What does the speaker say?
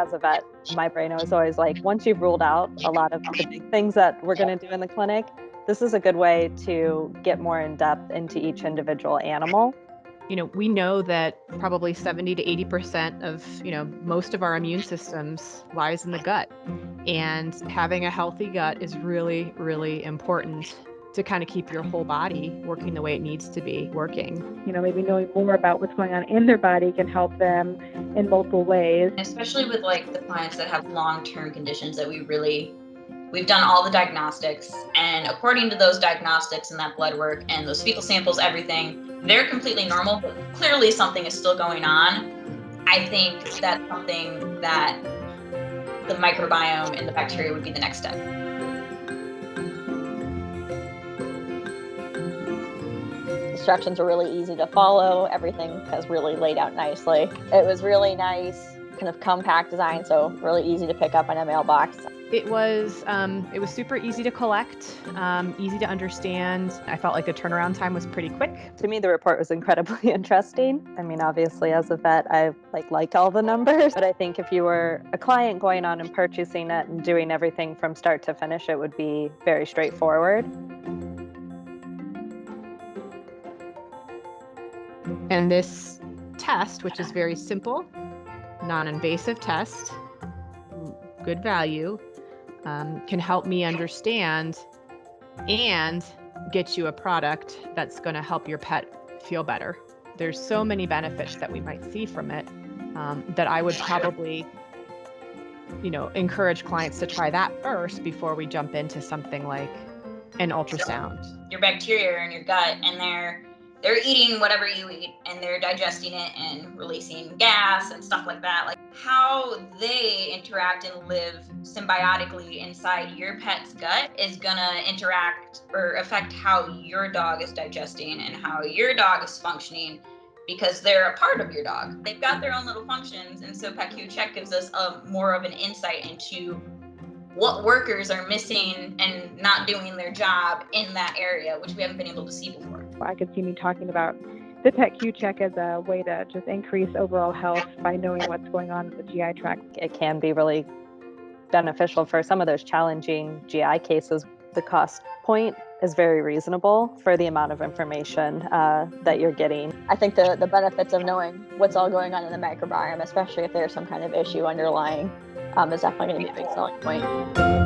as a vet, my brain was always like, once you've ruled out a lot of the big things that we're going to do in the clinic, this is a good way to get more in depth into each individual animal. We know that probably 70 to 80% of, most of our immune systems lies in the gut. And having a healthy gut is really, really important to kind of keep your whole body working the way it needs to be working. Maybe knowing more about what's going on in their body can help them in multiple ways. Especially with the clients that have long-term conditions that we've done all the diagnostics, and according to those diagnostics and that blood work and those fecal samples, everything, they're completely normal, but clearly something is still going on. I think that's something that the microbiome and the bacteria would be the next step. Instructions are really easy to follow. Everything is really laid out nicely. It was really nice, kind of compact design, so really easy to pick up in a mailbox. It was super easy to collect, easy to understand. I felt like the turnaround time was pretty quick. To me, the report was incredibly interesting. I mean, obviously, as a vet, I liked all the numbers, but I think if you were a client going on and purchasing it and doing everything from start to finish, it would be very straightforward. And this test, which is very simple, non-invasive test, good value, can help me understand and get you a product that's going to help your pet feel better. There's so many benefits that we might see from it that I would probably, encourage clients to try that first before we jump into something like an ultrasound. Your bacteria are in your gut, and they're eating whatever you eat, and they're digesting it and releasing gas and stuff like that. Like how they interact and live symbiotically inside your pet's gut is gonna interact or affect how your dog is digesting and how your dog is functioning, because they're a part of your dog. They've got their own little functions, and so PetQCheck gives us more of an insight into what workers are missing and not doing their job in that area, which we haven't been able to see before. I could see me talking about the PetQCheck as a way to just increase overall health by knowing what's going on in the GI tract. It can be really beneficial for some of those challenging GI cases. The cost point is very reasonable for the amount of information that you're getting. I think the benefits of knowing what's all going on in the microbiome, especially if there's some kind of issue underlying, is definitely going to be a big selling point.